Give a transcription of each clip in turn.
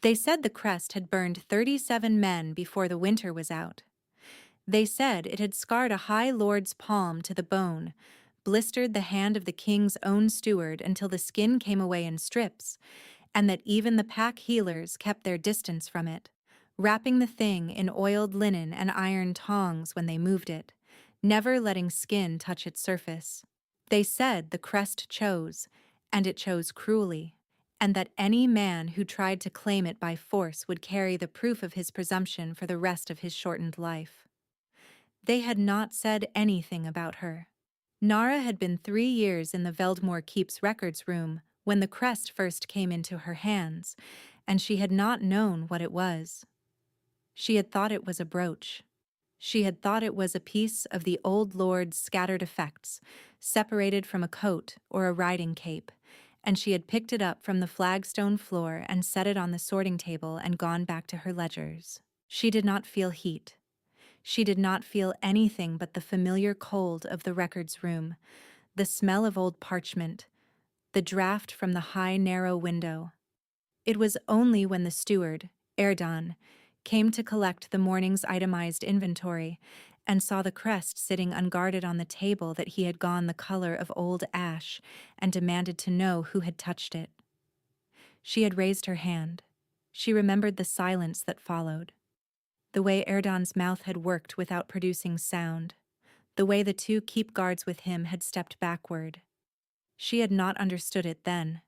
They said the Crest had burned 37 men before the winter was out. They said it had scarred a high lord's palm to the bone, blistered the hand of the king's own steward until the skin came away in strips, and that even the pack healers kept their distance from it, wrapping the thing in oiled linen and iron tongs when they moved it, never letting skin touch its surface. They said the Crest chose, and it chose cruelly, and that any man who tried to claim it by force would carry the proof of his presumption for the rest of his shortened life. They had not said anything about her. Nara had been 3 years in the Veldmore Keep's records room when the Crest first came into her hands, and she had not known what it was. She had thought it was a brooch. She had thought it was a piece of the old lord's scattered effects, separated from a coat or a riding cape, and she had picked it up from the flagstone floor and set it on the sorting table and gone back to her ledgers. She did not feel heat. She did not feel anything but the familiar cold of the records room, the smell of old parchment, the draft from the high, narrow window. It was only when the steward, Erdan, came to collect the morning's itemized inventory and saw the Crest sitting unguarded on the table that he had gone the color of old ash and demanded to know who had touched it. She had raised her hand. She remembered the silence that followed. The way Erdan's mouth had worked without producing sound. The way the two keep guards with him had stepped backward. She had not understood it then.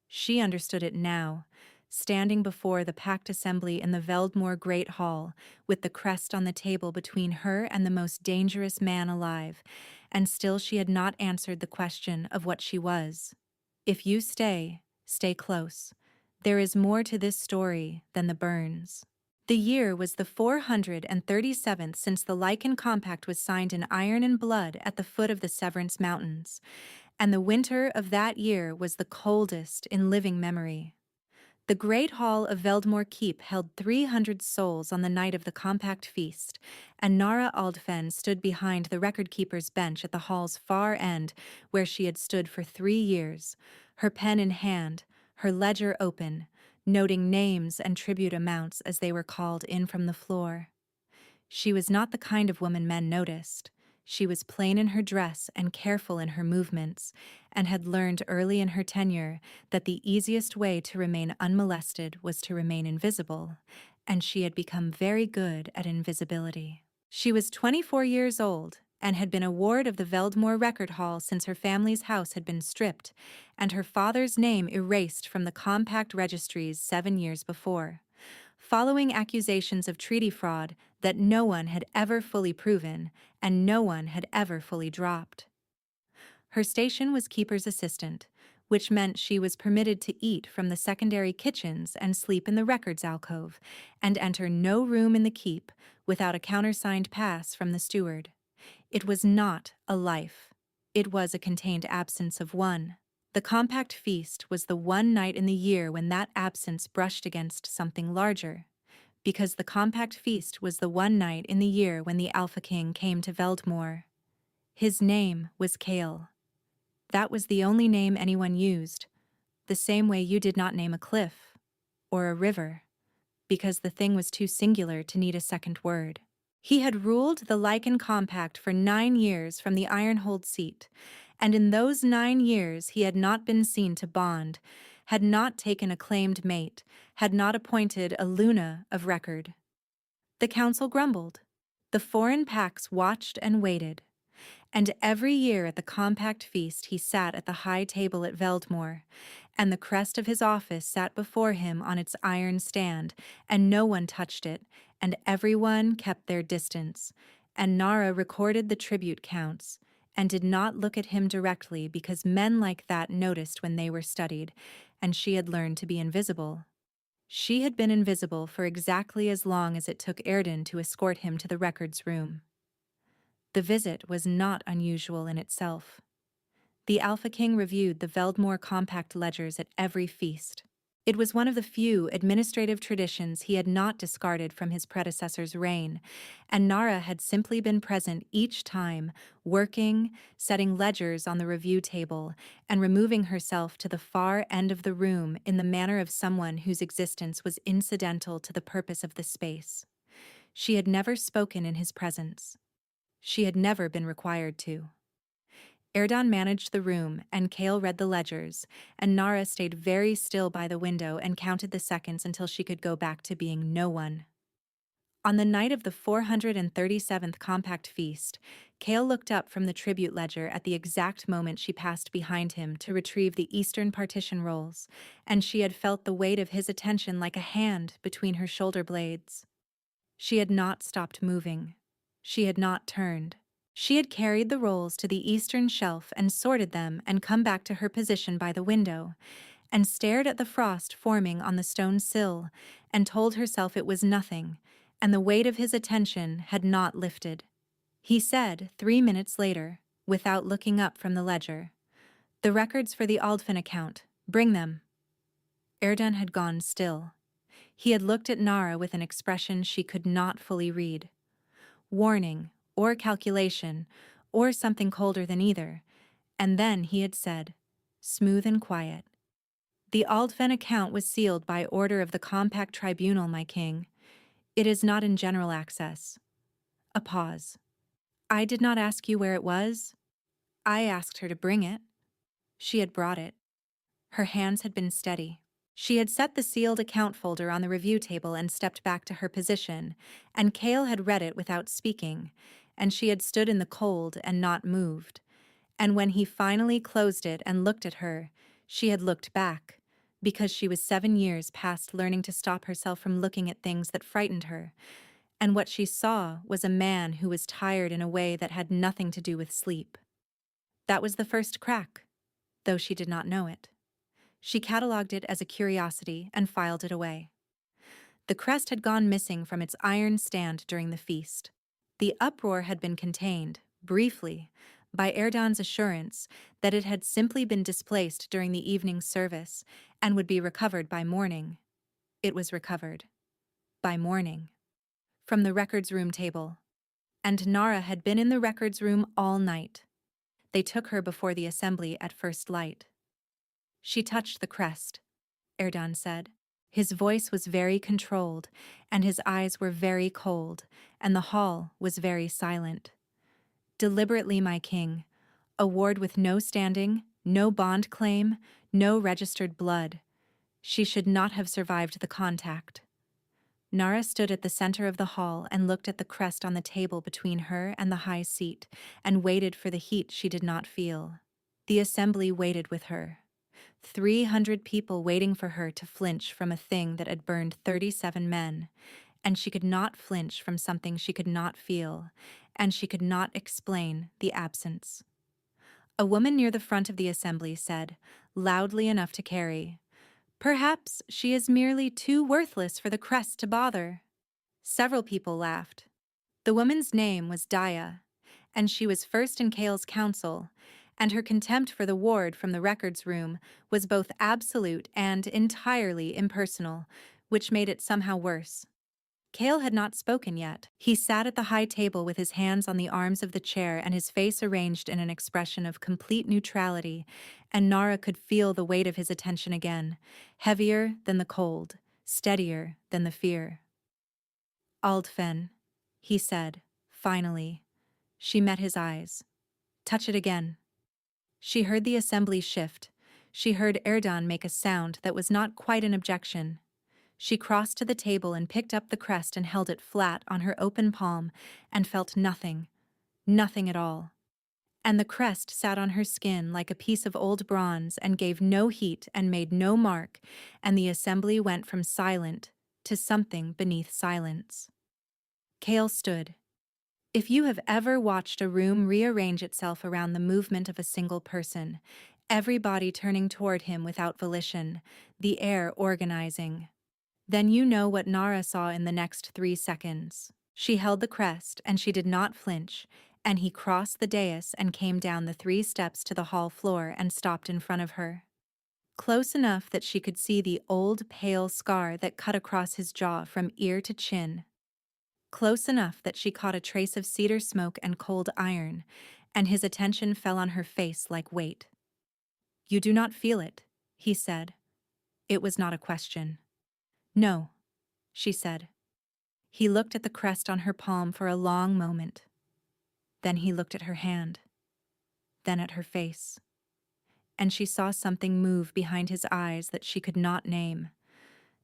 She understood it now, standing before the packed assembly in the Veldmore Great Hall, with the Crest on the table between her and the most dangerous man alive, and still she had not answered the question of what she was. If you stay, stay close. There is more to this story than the burns. The year was the 437th since the Lichen Compact was signed in iron and blood at the foot of the Severance Mountains, and the winter of that year was the coldest in living memory. The great hall of Veldmore Keep held 300 souls on the night of the Compact Feast, and Nara Aldfen stood behind the record-keeper's bench at the hall's far end, where she had stood for 3 years, her pen in hand, her ledger open, noting names and tribute amounts as they were called in from the floor. She was not the kind of woman men noticed. She was plain in her dress and careful in her movements, and had learned early in her tenure that the easiest way to remain unmolested was to remain invisible, and she had become very good at invisibility. She was 24 years old and had been a ward of the Veldmore Record Hall since her family's house had been stripped, and her father's name erased from the compact registries 7 years before, following accusations of treaty fraud that no one had ever fully proven and no one had ever fully dropped. Her station was keeper's assistant, which meant she was permitted to eat from the secondary kitchens and sleep in the records alcove, and enter no room in the keep without a countersigned pass from the steward. It was not a life. It was a contained absence of one. The Compact Feast was the one night in the year when that absence brushed against something larger, because the Compact Feast was the one night in the year when the Alpha King came to Veldmore. His name was Kale. That was the only name anyone used, the same way you did not name a cliff or a river, because the thing was too singular to need a second word. He had ruled the Lichen Compact for 9 years from the Ironhold seat, and in those 9 years he had not been seen to bond, had not taken a claimed mate, had not appointed a Luna of record. The council grumbled. The foreign packs watched and waited. And every year at the Compact Feast he sat at the high table at Veldmore, and the Crest of his office sat before him on its iron stand, and no one touched it, and everyone kept their distance, and Nara recorded the tribute counts, and did not look at him directly because men like that noticed when they were studied, and she had learned to be invisible. She had been invisible for exactly as long as it took Erdan to escort him to the records room. The visit was not unusual in itself. The Alpha King reviewed the Veldmore Compact ledgers at every feast. It was one of the few administrative traditions he had not discarded from his predecessor's reign, and Nara had simply been present each time, working, setting ledgers on the review table, and removing herself to the far end of the room in the manner of someone whose existence was incidental to the purpose of the space. She had never spoken in his presence. She had never been required to. Erdan managed the room, and Kale read the ledgers, and Nara stayed very still by the window and counted the seconds until she could go back to being no one. On the night of the 437th Compact Feast, Kale looked up from the tribute ledger at the exact moment she passed behind him to retrieve the Eastern Partition rolls, and she had felt the weight of his attention like a hand between her shoulder blades. She had not stopped moving. She had not turned. She had carried the rolls to the eastern shelf and sorted them and come back to her position by the window, and stared at the frost forming on the stone sill, and told herself it was nothing, and the weight of his attention had not lifted. He said, 3 minutes later, without looking up from the ledger, "The records for the Aldfin account. Bring them." Erdan had gone still. He had looked at Nara with an expression she could not fully read. Warning, or calculation, or something colder than either, and then he had said, smooth and quiet, "The Aldfen account was sealed by order of the Compact Tribunal, my king. It is not in general access." A pause. "I did not ask you where it was. I asked her to bring it." She had brought it. Her hands had been steady. She had set the sealed account folder on the review table and stepped back to her position, and Kale had read it without speaking, and she had stood in the cold and not moved. And when he finally closed it and looked at her, she had looked back, because she was 7 years past learning to stop herself from looking at things that frightened her, and what she saw was a man who was tired in a way that had nothing to do with sleep. That was the first crack, though she did not know it. She catalogued it as a curiosity and filed it away. The crest had gone missing from its iron stand during the feast. The uproar had been contained, briefly, by Erdan's assurance that it had simply been displaced during the evening service and would be recovered by morning. It was recovered. By morning. From the records room table. And Nara had been in the records room all night. They took her before the assembly at first light. She touched the crest, Erdan said. His voice was very controlled, and his eyes were very cold, and the hall was very silent. "Deliberately, my king. A ward with no standing, no bond claim, no registered blood. She should not have survived the contact." Nara stood at the center of the hall and looked at the crest on the table between her and the high seat, and waited for the heat she did not feel. The assembly waited with her. 300 people waiting for her to flinch from a thing that had burned 37 men, and she could not flinch from something she could not feel, and she could not explain the absence. A woman near the front of the assembly said, loudly enough to carry, "Perhaps she is merely too worthless for the crest to bother." Several people laughed. The woman's name was Daya, and she was first in Kale's council, and her contempt for the ward from the records room was both absolute and entirely impersonal, which made it somehow worse. Kale had not spoken yet. He sat at the high table with his hands on the arms of the chair and his face arranged in an expression of complete neutrality, and Nara could feel the weight of his attention again, heavier than the cold, steadier than the fear. "Aldfen," he said, finally. She met his eyes. "Touch it again." She heard the assembly shift. She heard Erdan make a sound that was not quite an objection. She crossed to the table and picked up the crest and held it flat on her open palm and felt nothing, nothing at all. And the crest sat on her skin like a piece of old bronze and gave no heat and made no mark, and the assembly went from silent to something beneath silence. Kale stood. If you have ever watched a room rearrange itself around the movement of a single person, every body turning toward him without volition, the air organizing, then you know what Nara saw in the next 3 seconds. She held the crest, and she did not flinch, and he crossed the dais and came down the 3 steps to the hall floor and stopped in front of her. close enough that she could see the old pale scar that cut across his jaw from ear to chin, close enough that she caught a trace of cedar smoke and cold iron, and his attention fell on her face like weight. "You do not feel it," he said. It was not a question. "No," she said. He looked at the crest on her palm for a long moment. Then he looked at her hand, then at her face, and she saw something move behind his eyes that she could not name,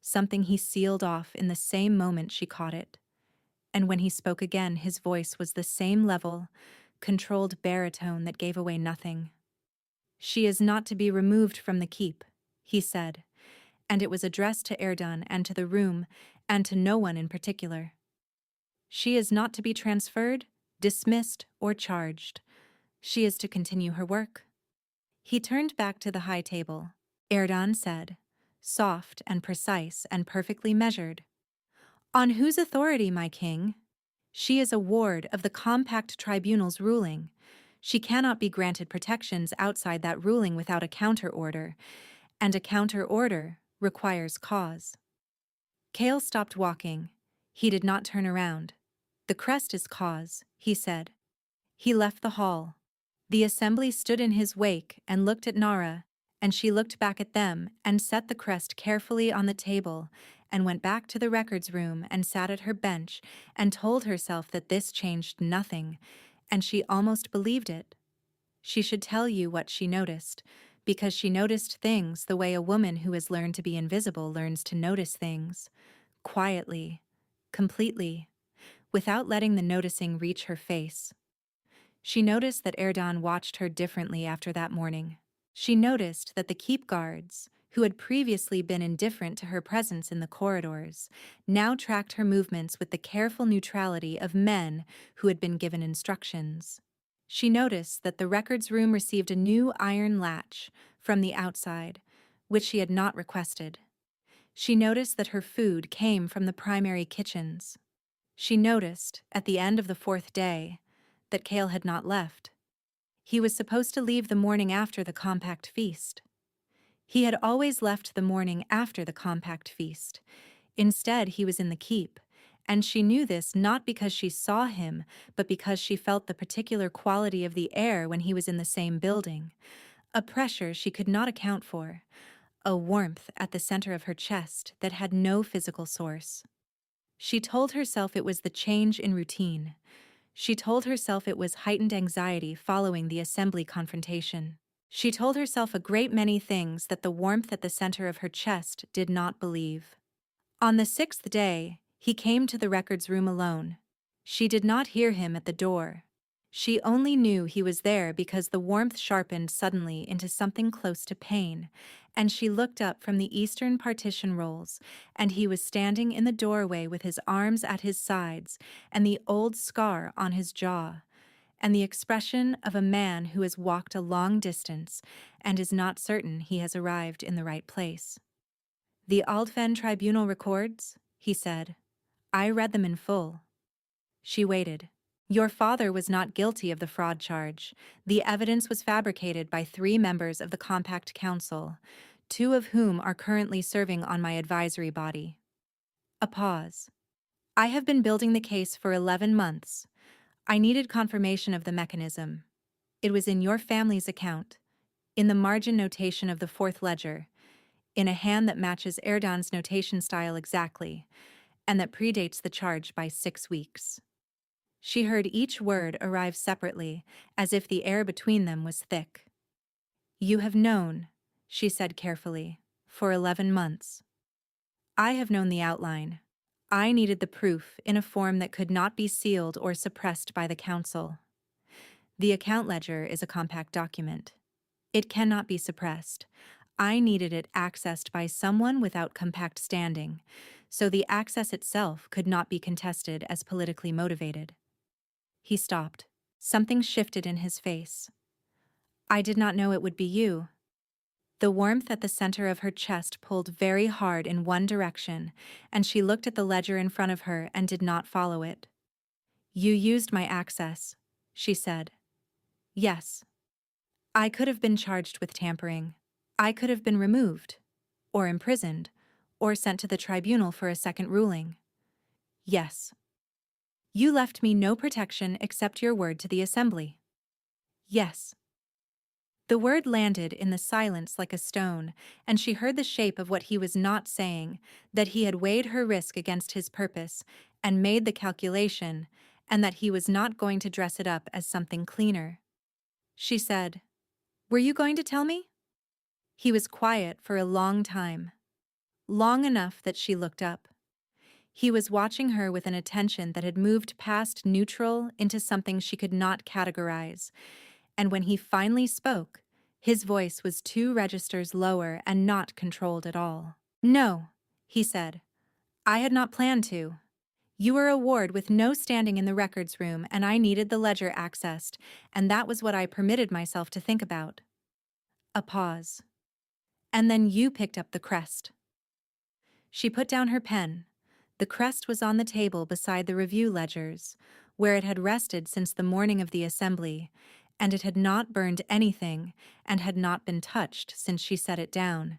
something he sealed off in the same moment she caught it. And when he spoke again, his voice was the same level, controlled baritone that gave away nothing. "She is not to be removed from the keep," he said, and it was addressed to Erdan and to the room, and to no one in particular. "She is not to be transferred, dismissed, or charged. She is to continue her work." He turned back to the high table. Erdan said, soft and precise and perfectly measured, "On whose authority, my king? She is a ward of the compact tribunal's ruling. She cannot be granted protections outside that ruling without a counter-order, and a counter-order requires cause." Kale stopped walking. He did not turn around. "The crest is cause," he said. He left the hall. The assembly stood in his wake and looked at Nara, and she looked back at them and set the crest carefully on the table and went back to the records room and sat at her bench and told herself that this changed nothing, and she almost believed it. She should tell you what she noticed, because she noticed things the way a woman who has learned to be invisible learns to notice things, quietly, completely, without letting the noticing reach her face. She noticed that Erdan watched her differently after that morning. She noticed that the keep guards, who had previously been indifferent to her presence in the corridors, now tracked her movements with the careful neutrality of men who had been given instructions. She noticed that the records room received a new iron latch from the outside, which she had not requested. She noticed that her food came from the primary kitchens. She noticed, at the end of the 4th day, that Kale had not left. He was supposed to leave the morning after the compact feast. He had always left the morning after the compact feast. Instead, he was in the keep, and she knew this not because she saw him, but because she felt the particular quality of the air when he was in the same building, a pressure she could not account for, a warmth at the center of her chest that had no physical source. She told herself it was the change in routine. She told herself it was heightened anxiety following the assembly confrontation. She told herself a great many things that the warmth at the center of her chest did not believe. On the 6th day, he came to the records room alone. She did not hear him at the door. She only knew he was there because the warmth sharpened suddenly into something close to pain, and she looked up from the eastern partition rolls, and he was standing in the doorway with his arms at his sides and the old scar on his jaw, and the expression of a man who has walked a long distance and is not certain he has arrived in the right place. "The Aldfen Tribunal records," he said. "I read them in full." She waited. "Your father was not guilty of the fraud charge. The evidence was fabricated by 3 members of the Compact Council, 2 of whom are currently serving on my advisory body." A pause. "I have been building the case for 11 months. I needed confirmation of the mechanism. It was in your family's account, in the margin notation of the 4th ledger, in a hand that matches Erdan's notation style exactly, and that predates the charge by 6 weeks. She heard each word arrive separately, as if the air between them was thick. "You have known," she said carefully, "for 11 months. I have known the outline. I needed the proof in a form that could not be sealed or suppressed by the council. The account ledger is a compact document. It cannot be suppressed. I needed it accessed by someone without compact standing, so the access itself could not be contested as politically motivated." He stopped. Something shifted in his face. "I did not know it would be you." The warmth at the center of her chest pulled very hard in one direction, and she looked at the ledger in front of her and did not follow it. "You used my access," she said. "Yes. I could have been charged with tampering. I could have been removed, or imprisoned, or sent to the tribunal for a second ruling. Yes. You left me no protection except your word to the assembly. Yes. The word landed in the silence like a stone, and she heard the shape of what he was not saying, that he had weighed her risk against his purpose, and made the calculation, and that he was not going to dress it up as something cleaner. She said, "Were you going to tell me?" He was quiet for a long time. Long enough that she looked up. He was watching her with an attention that had moved past neutral into something she could not categorize, and when he finally spoke, his voice was 2 registers lower and not controlled at all. "No," he said. "I had not planned to. You were a ward with no standing in the records room, and I needed the ledger accessed, and that was what I permitted myself to think about." A pause. "And then you picked up the Crest." She put down her pen. The Crest was on the table beside the review ledgers, where it had rested since the morning of the assembly, and it had not burned anything and had not been touched since she set it down,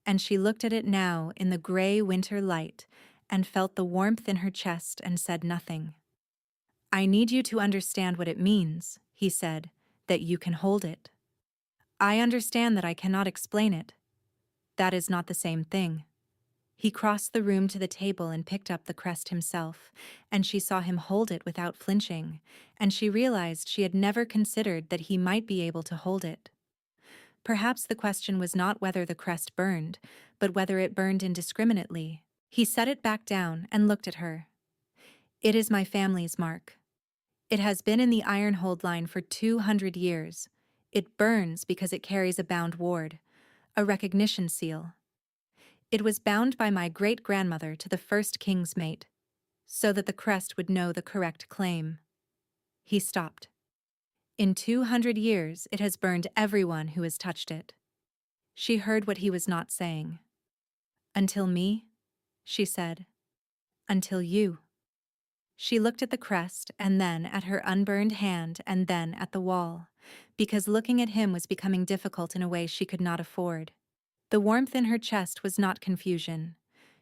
and she looked at it now in the gray winter light and felt the warmth in her chest and said nothing. "I need you to understand what it means," he said, "that you can hold it. I understand that I cannot explain it. That is not the same thing." He crossed the room to the table and picked up the Crest himself, and she saw him hold it without flinching, and she realized she had never considered that he might be able to hold it. Perhaps the question was not whether the Crest burned, but whether it burned indiscriminately. He set it back down and looked at her. "It is my family's mark. It has been in the Ironhold line for 200 years. It burns because it carries a bound ward, a recognition seal. It was bound by my great-grandmother to the first king's mate, so that the Crest would know the correct claim." He stopped. "In 200 years it has burned everyone who has touched it." She heard what he was not saying. "Until me?" she said. "Until you." She looked at the Crest and then at her unburned hand and then at the wall, because looking at him was becoming difficult in a way she could not afford. The warmth in her chest was not confusion.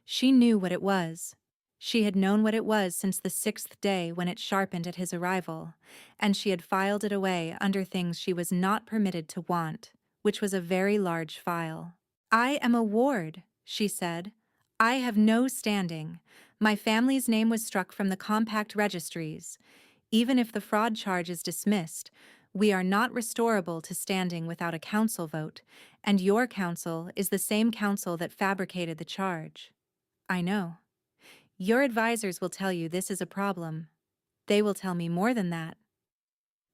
She knew what it was. She had known what it was since the 6th day when it sharpened at his arrival, and she had filed it away under things she was not permitted to want, which was a very large file. "I am a ward," she said. "I have no standing. My family's name was struck from the compact registries. Even if the fraud charge is dismissed, we are not restorable to standing without a council vote, and your council is the same council that fabricated the charge." "I know. Your advisors will tell you this is a problem. They will tell me more than that."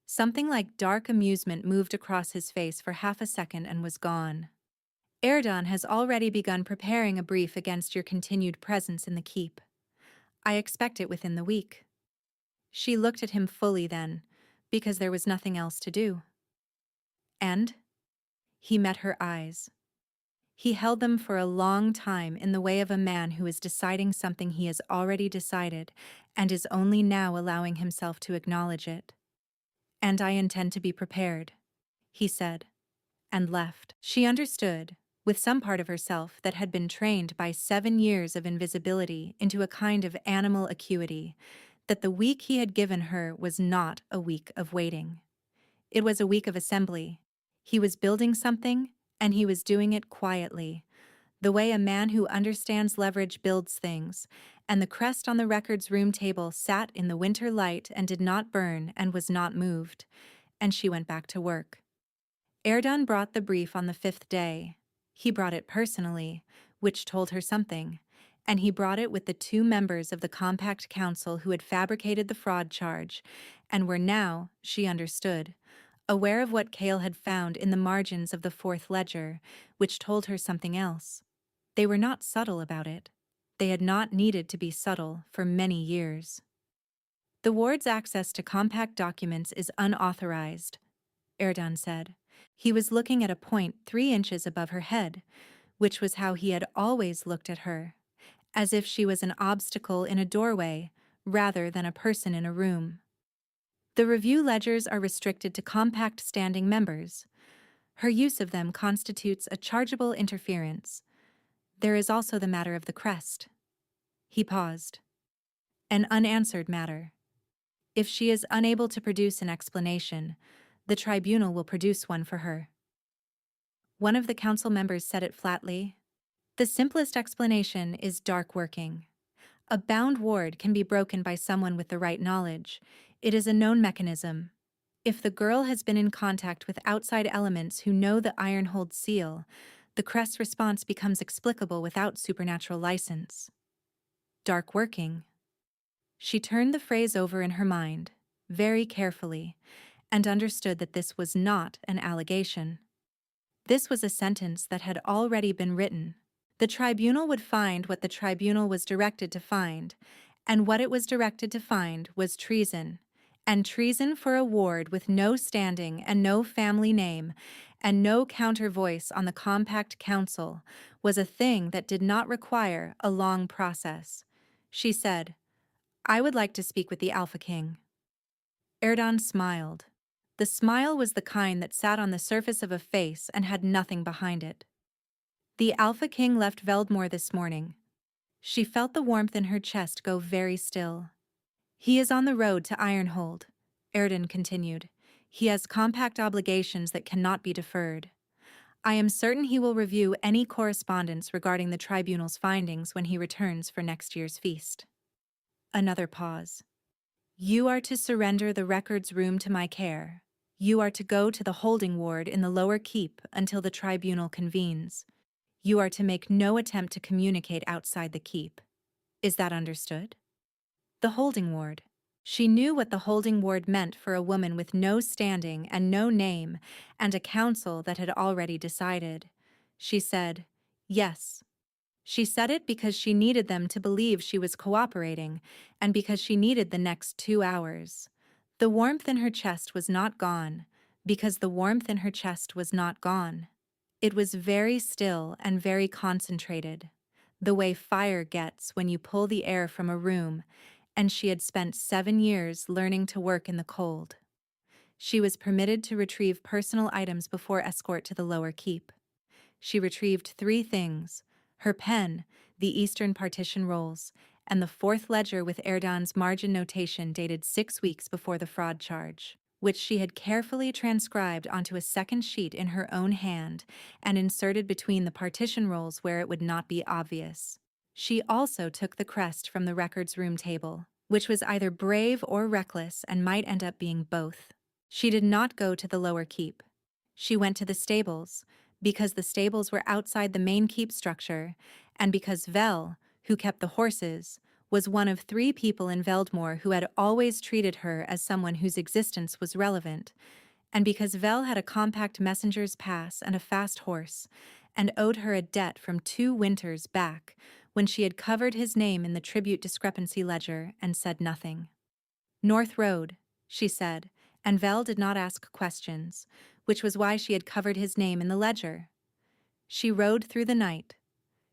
Something like dark amusement moved across his face for half a second and was gone. "Erdan has already begun preparing a brief against your continued presence in the keep. I expect it within the week." She looked at him fully then, because there was nothing else to do. "And?" He met her eyes. He held them for a long time in the way of a man who is deciding something he has already decided and is only now allowing himself to acknowledge it. "And I intend to be prepared," he said, and left. She understood, with some part of herself that had been trained by 7 years of invisibility into a kind of animal acuity, that the week he had given her was not a week of waiting. It was a week of assembly. He was building something, and he was doing it quietly, the way a man who understands leverage builds things, and the Crest on the records room table sat in the winter light and did not burn and was not moved, and she went back to work. Erdan brought the brief on the 5th day. He brought it personally, which told her something, and he brought it with the 2 members of the Compact Council who had fabricated the fraud charge, and were now, she understood, aware of what Cale had found in the margins of the 4th ledger, which told her something else. They were not subtle about it. They had not needed to be subtle for many years. "The ward's access to compact documents is unauthorized," Erdan said. He was looking at a point 3 inches above her head, which was how he had always looked at her, as if she was an obstacle in a doorway rather than a person in a room. "The review ledgers are restricted to compact standing members. Her use of them constitutes a chargeable interference. There is also the matter of the Crest. He paused. An unanswered matter. If she is unable to produce an explanation, the tribunal will produce one for her. One of the council members said it flatly. The simplest explanation is dark working. A bound ward can be broken by someone with the right knowledge. It is a known mechanism. If the girl has been in contact with outside elements who know the Ironhold seal, the Crest response becomes explicable without supernatural license. Dark working. She turned the phrase over in her mind, very carefully, and understood that this was not an allegation. This was a sentence that had already been written. The tribunal would find what the tribunal was directed to find, and what it was directed to find was treason, and treason for a ward with no standing and no family name, and no counter voice on the compact council was a thing that did not require a long process. She said, "I would like to speak with the Alpha King." Erdan smiled. The smile was the kind that sat on the surface of a face and had nothing behind it. The Alpha King left Veldmore this morning. She felt the warmth in her chest go very still. He is on the road to Ironhold, Erdan continued. He has compact obligations that cannot be deferred. I am certain he will review any correspondence regarding the tribunal's findings when he returns for next year's feast. Another pause. You are to surrender the records room to my care. You are to go to the holding ward in the lower keep until the tribunal convenes. You are to make no attempt to communicate outside the keep. Is that understood? The holding ward. She knew what the holding ward meant for a woman with no standing and no name, and a council that had already decided. She said, yes. She said it because she needed them to believe she was cooperating, and because she needed the next 2 hours. The warmth in her chest was not gone, because the warmth in her chest was not gone. It was very still and very concentrated, the way fire gets when you pull the air from a room, and she had spent 7 years learning to work in the cold. She was permitted to retrieve personal items before escort to the lower keep. She retrieved 3 things: her pen, the Eastern Partition rolls, and the 4th ledger with Erdan's margin notation dated 6 weeks before the fraud charge, which she had carefully transcribed onto a second sheet in her own hand and inserted between the partition rolls where it would not be obvious. She also took the Crest from the records room table, which was either brave or reckless and might end up being both. She did not go to the lower keep. She went to the stables, because the stables were outside the main keep structure, and because Vel, who kept the horses, was one of 3 people in Veldmore who had always treated her as someone whose existence was relevant, and because Vel had a compact messenger's pass and a fast horse, and owed her a debt from 2 winters back when she had covered his name in the tribute discrepancy ledger and said nothing. North Road, she said, and Vel did not ask questions, which was why she had covered his name in the ledger. She rode through the night.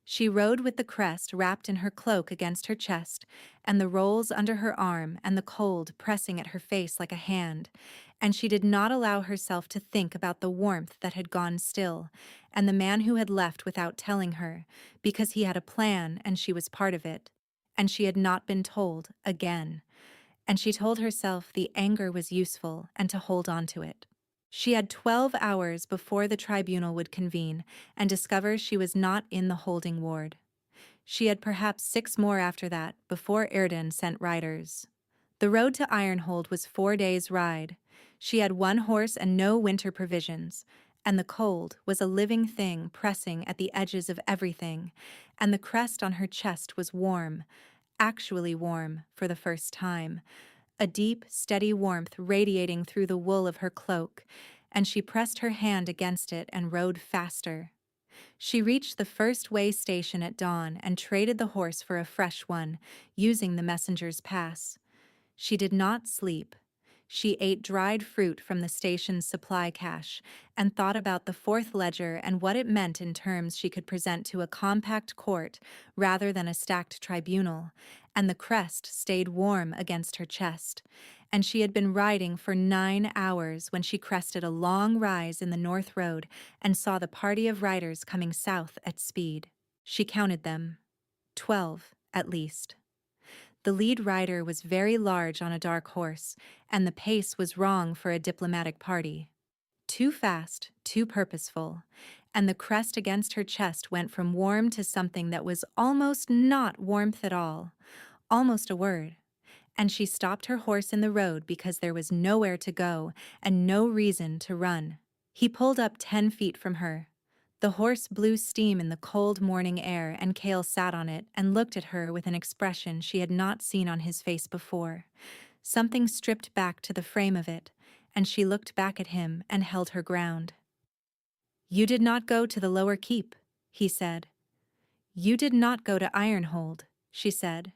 She rode with the Crest wrapped in her cloak against her chest, and the rolls under her arm and the cold pressing at her face like a hand, and she did not allow herself to think about the warmth that had gone still, and the man who had left without telling her, because he had a plan and she was part of it, and she had not been told again. And she told herself the anger was useful and to hold on to it. She had 12 hours before the tribunal would convene and discover she was not in the holding ward. She had perhaps 6 more after that before Erdan sent riders. The road to Ironhold was 4 days' ride. She had 1 horse and no winter provisions, and the cold was a living thing pressing at the edges of everything, and the Crest on her chest was warm, actually warm for the first time, a deep, steady warmth radiating through the wool of her cloak, and she pressed her hand against it and rode faster. She reached the first way station at dawn and traded the horse for a fresh one, using the messenger's pass. She did not sleep. She ate dried fruit from the station's supply cache and thought about the 4th ledger and what it meant in terms she could present to a compact court rather than a stacked tribunal, and the Crest stayed warm against her chest, and she had been riding for 9 hours when she crested a long rise in the North Road and saw the party of riders coming south at speed. She counted them. 12, at least. The lead rider was very large on a dark horse, and the pace was wrong for a diplomatic party. Too fast, too purposeful, and the crest against her chest went from warm to something that was almost not warmth at all, almost a word. And she stopped her horse in the road because there was nowhere to go and no reason to run. He pulled up 10 feet from her. The horse blew steam in the cold morning air, and Cale sat on it and looked at her with an expression she had not seen on his face before. Something stripped back to the frame of it, and she looked back at him and held her ground. "You did not go to the lower keep," he said. "You did not go to Ironhold," she said.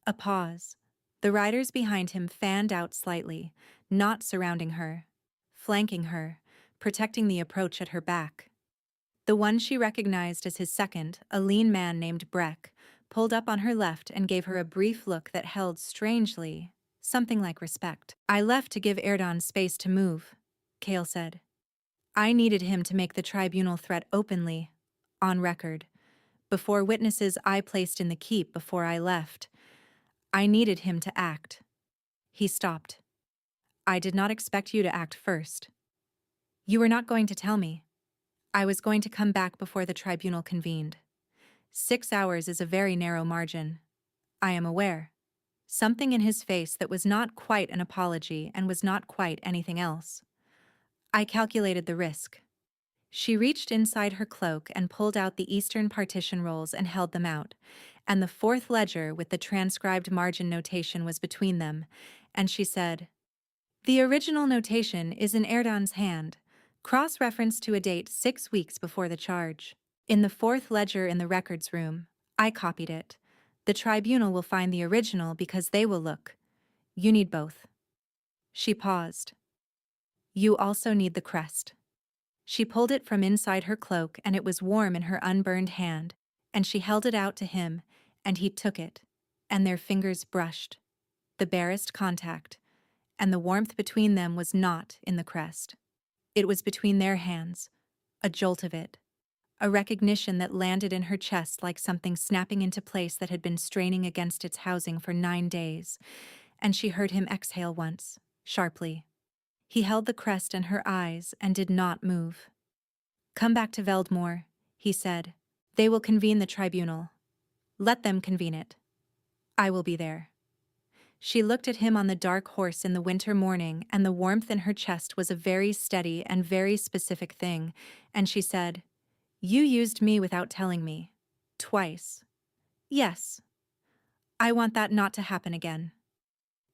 A pause. The riders behind him fanned out slightly, not surrounding her, flanking her, protecting the approach at her back. The one she recognized as his second, a lean man named Breck, pulled up on her left and gave her a brief look that held strangely something like respect. "I left to give Erdan space to move," Cale said. "I needed him to make the tribunal threat openly, on record, before witnesses I placed in the keep before I left. I needed him to act." He stopped. "I did not expect you to act first. You were not going to tell me. I was going to come back before the tribunal convened. 6 hours is a very narrow margin. I am aware." Something in his face that was not quite an apology and was not quite anything else. "I calculated the risk." She reached inside her cloak and pulled out the Eastern partition rolls and held them out, and the fourth ledger with the transcribed margin notation was between them, and she said, "The original notation is in Erdan's hand, cross-reference to a date 6 weeks before the charge. In the fourth ledger in the records room, I copied it. The tribunal will find the original because they will look. You need both." She paused. "You also need the crest." She pulled it from inside her cloak, and it was warm in her unburned hand, and she held it out to him, and he took it, and their fingers brushed. The barest contact, and the warmth between them was not in the crest. It was between their hands, a jolt of it, a recognition that landed in her chest like something snapping into place that had been straining against its housing for 9 days, and she heard him exhale once, sharply. He held the crest in her eyes and did not move. "Come back to Veldmore," he said. "They will convene the tribunal. Let them convene it. I will be there." She looked at him on the dark horse in the winter morning, and the warmth in her chest was a very steady and very specific thing, and she said, "You used me without telling me. Twice. Yes. I want that not to happen again."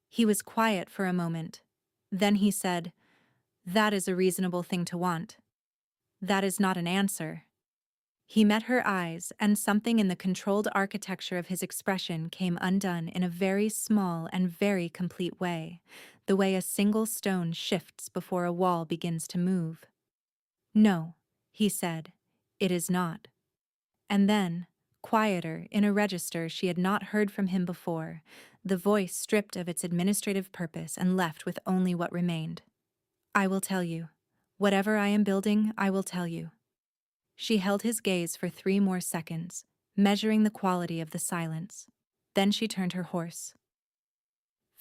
He was quiet for a moment. Then he said, "That is a reasonable thing to want. That is not an answer." He met her eyes, and something in the controlled architecture of his expression came undone in a very small and very complete way, the way a single stone shifts before a wall begins to move. "No," he said, "it is not." And then, quieter, in a register she had not heard from him before, the voice stripped of its administrative purpose and left with only what remained. "I will tell you. Whatever I am building, I will tell you." She held his gaze for 3 more seconds, measuring the quality of the silence. Then she turned her horse.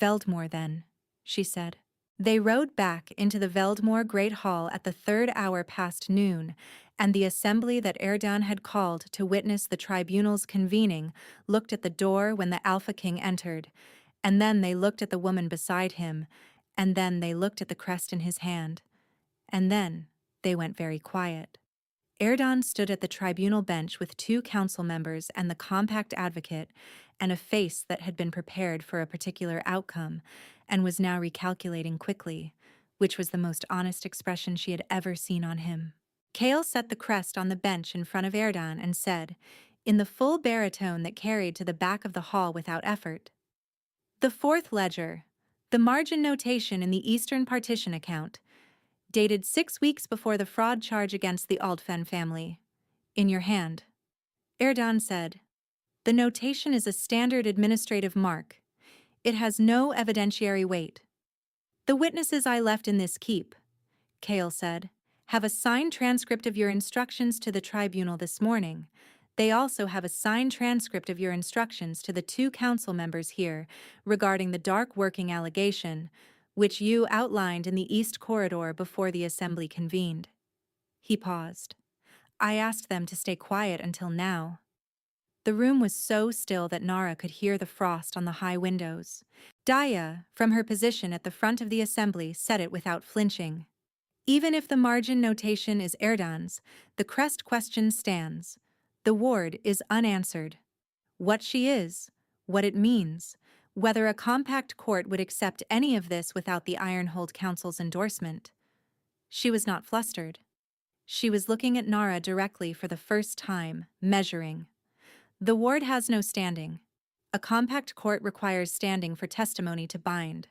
"Veldmore, then," she said. They rode back into the Veldmore Great Hall at the 3rd hour past noon, and the assembly that Erdan had called to witness the tribunal's convening looked at the door when the Alpha King entered, and then they looked at the woman beside him, and then they looked at the crest in his hand, and then they went very quiet. Erdan stood at the tribunal bench with 2 council members and the compact advocate, and a face that had been prepared for a particular outcome, and was now recalculating quickly, which was the most honest expression she had ever seen on him. Cale set the crest on the bench in front of Erdan and said, in the full baritone that carried to the back of the hall without effort, "The fourth ledger, the margin notation in the Eastern Partition account, dated 6 weeks before the fraud charge against the Aldfen family. In your hand." Erdan said, "The notation is a standard administrative mark. It has no evidentiary weight. The witnesses I left in this keep, Kale said, have a signed transcript of your instructions to the tribunal this morning. They also have a signed transcript of your instructions to the two council members here regarding the dark working allegation, which you outlined in the East Corridor before the assembly convened. He paused. I asked them to stay quiet until now. The room was so still that Nara could hear the frost on the high windows. Daya, from her position at the front of the assembly, said it without flinching. Even if the margin notation is Erdan's, the Crest question stands. The ward is unanswered. What she is, what it means, whether a compact court would accept any of this without the Ironhold Council's endorsement. She was not flustered. She was looking at Nara directly for the first time, measuring. The ward has no standing. A compact court requires standing for testimony to bind.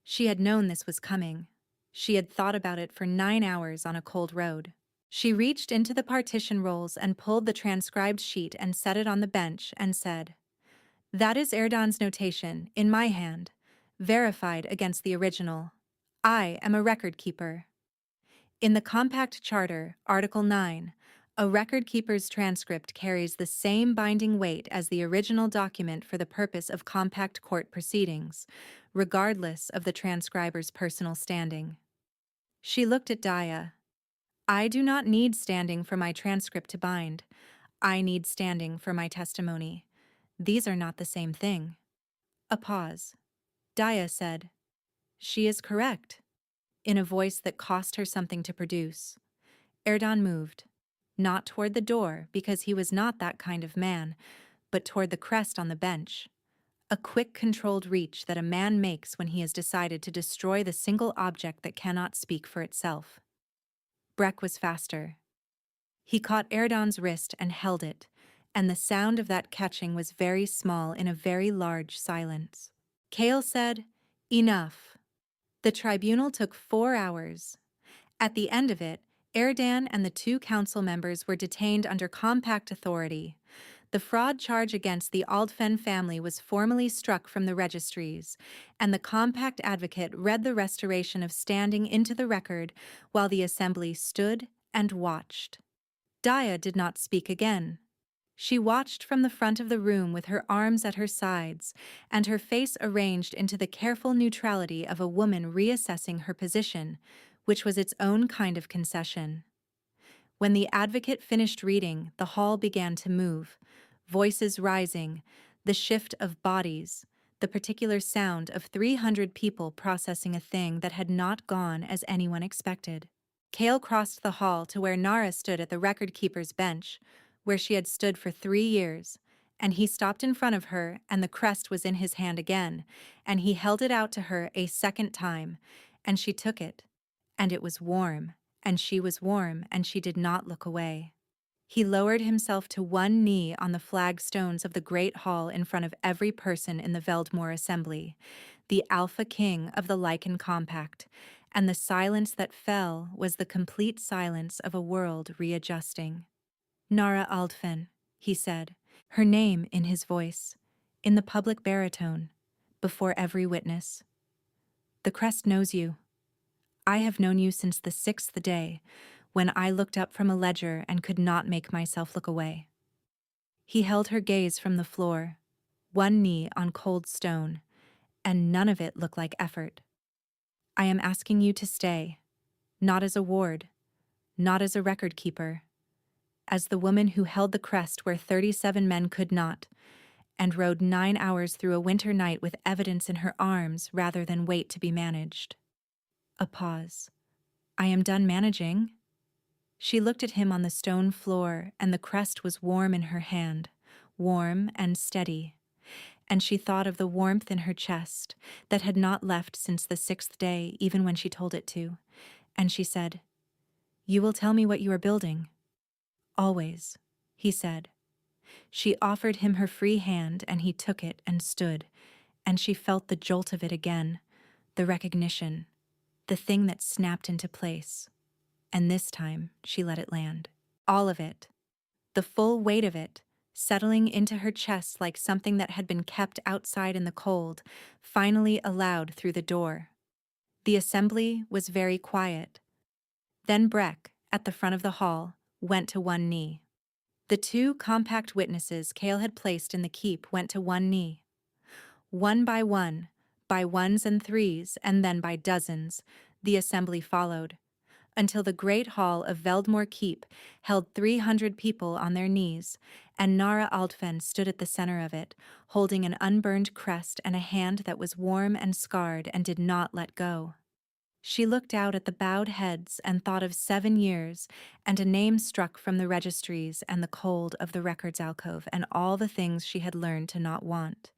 She had known this was coming. She had thought about it for 9 hours on a cold road. She reached into the partition rolls and pulled the transcribed sheet and set it on the bench and said, "That is Erdan's notation, in my hand, verified against the original. I am a record keeper." In the Compact Charter, Article 9, a record keeper's transcript carries the same binding weight as the original document for the purpose of compact court proceedings, regardless of the transcriber's personal standing. She looked at Daya. I do not need standing for my transcript to bind. I need standing for my testimony. These are not the same thing. A pause. Daya said, "She is correct," in a voice that cost her something to produce. Erdan moved. Not toward the door, because he was not that kind of man, but toward the crest on the bench. A quick, controlled reach that a man makes when he has decided to destroy the single object that cannot speak for itself. Breck was faster. He caught Erdan's wrist and held it, and the sound of that catching was very small in a very large silence. Kale said, "Enough." The tribunal took 4 hours. At the end of it, Erdan and the two council members were detained under compact authority. The fraud charge against the Aldfen family was formally struck from the registries, and the compact advocate read the restoration of standing into the record while the assembly stood and watched. Daya did not speak again. She watched from the front of the room with her arms at her sides and her face arranged into the careful neutrality of a woman reassessing her position, which was its own kind of concession. When the advocate finished reading, the hall began to move, voices rising, the shift of bodies, the particular sound of 300 people processing a thing that had not gone as anyone expected. Kale crossed the hall to where Nara stood at the record-keeper's bench, where she had stood for 3 years, and he stopped in front of her, and the crest was in his hand again, and he held it out to her a second time, and she took it. And it was warm, and she was warm, and she did not look away. He lowered himself to one knee on the flagstones of the great hall in front of every person in the Veldmore Assembly, the Alpha King of the Lycan Compact, and the silence that fell was the complete silence of a world readjusting. "Nara Aldfen," he said, her name in his voice, in the public baritone, before every witness. "The Crest knows you. I have known you since the 6th day, when I looked up from a ledger and could not make myself look away." He held her gaze from the floor, one knee on cold stone, and none of it looked like effort. "I am asking you to stay, not as a ward, not as a record keeper, as the woman who held the crest where 37 men could not, and rode 9 hours through a winter night with evidence in her arms rather than wait to be managed." A pause. "I am done managing." She looked at him on the stone floor, and the crest was warm in her hand, warm and steady. And she thought of the warmth in her chest that had not left since the 6th day, even when she told it to. And she said, "You will tell me what you are building." "Always," he said. She offered him her free hand, and he took it and stood, and she felt the jolt of it again, the recognition, the thing that snapped into place. And this time she let it land. All of it, the full weight of it, settling into her chest like something that had been kept outside in the cold, finally allowed through the door. The assembly was very quiet. Then Breck, at the front of the hall, went to one knee. The two compact witnesses Cale had placed in the keep went to one knee. One, by ones and threes, and then by dozens, the assembly followed, until the great hall of Veldmore Keep held 300 people on their knees, and Nara Aldfen stood at the center of it, holding an unburned crest and a hand that was warm and scarred and did not let go. She looked out at the bowed heads and thought of 7 years, and a name struck from the registries and the cold of the records alcove and all the things she had learned to not want.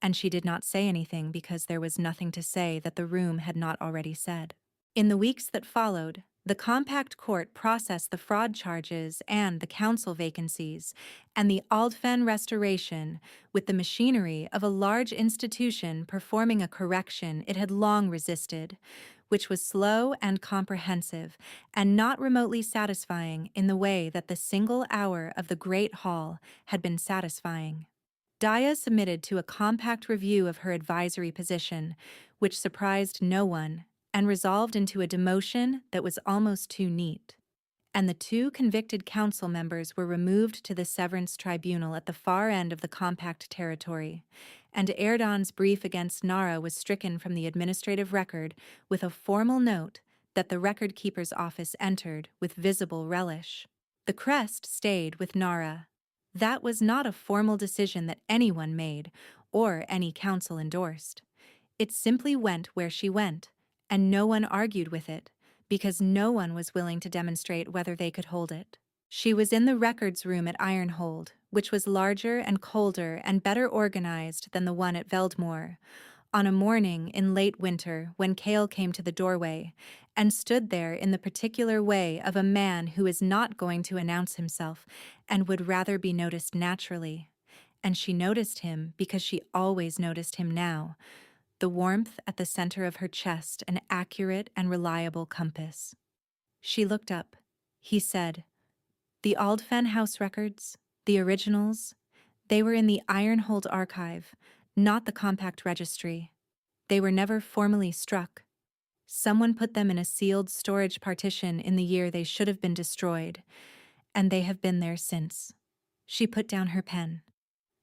And she did not say anything because there was nothing to say that the room had not already said. In the weeks that followed, the compact court processed the fraud charges and the council vacancies and the Aldfen restoration with the machinery of a large institution performing a correction it had long resisted, which was slow and comprehensive and not remotely satisfying in the way that the single hour of the Great Hall had been satisfying. Dia submitted to a compact review of her advisory position, which surprised no one, and resolved into a demotion that was almost too neat. And the 2 convicted council members were removed to the severance tribunal at the far end of the compact territory, and Erdan's brief against Nara was stricken from the administrative record with a formal note that the record-keeper's office entered with visible relish. The Crest stayed with Nara. That was not a formal decision that anyone made or any council endorsed. It simply went where she went, and no one argued with it, because no one was willing to demonstrate whether they could hold it. She was in the records room at Ironhold, which was larger and colder and better organized than the one at Veldmore, on a morning in late winter when Cale came to the doorway and stood there in the particular way of a man who is not going to announce himself and would rather be noticed naturally. And she noticed him because she always noticed him now, the warmth at the center of her chest an accurate and reliable compass. She looked up. He said, "The Aldfen House records, the originals, they were in the Ironhold archive, not the compact registry. They were never formally struck. Someone put them in a sealed storage partition in the year they should have been destroyed, and they have been there since." She put down her pen.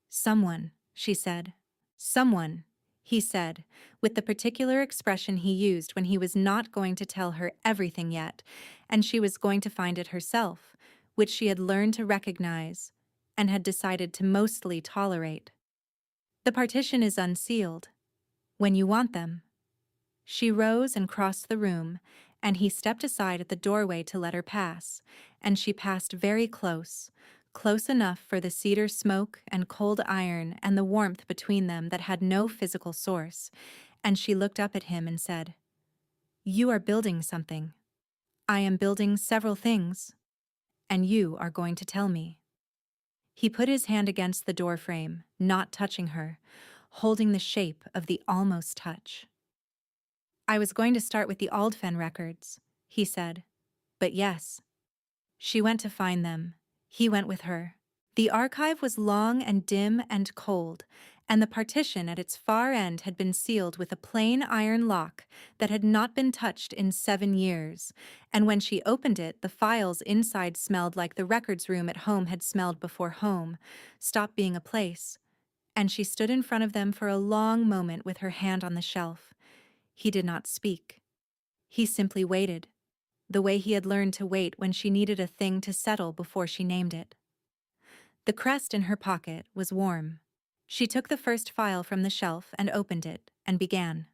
"Someone," she said. "Someone," he said, with the particular expression he used when he was not going to tell her everything yet, and she was going to find it herself, which she had learned to recognize and had decided to mostly tolerate. "The partition is unsealed. When you want them." She rose and crossed the room, and he stepped aside at the doorway to let her pass, and she passed very close, close enough for the cedar smoke and cold iron and the warmth between them that had no physical source, and she looked up at him and said, "You are building something. I am building several things, and you are going to tell me." He put his hand against the doorframe, not touching her, holding the shape of the almost touch. "I was going to start with the Aldfen records," he said. "But yes." She went to find them. He went with her. The archive was long and dim and cold, and the partition at its far end had been sealed with a plain iron lock that had not been touched in 7 years, and when she opened it, the files inside smelled like the records room at home had smelled before home stopped being a place, and she stood in front of them for a long moment with her hand on the shelf. He did not speak. He simply waited, the way he had learned to wait when she needed a thing to settle before she named it. The crest in her pocket was warm. She took the first file from the shelf and opened it and began.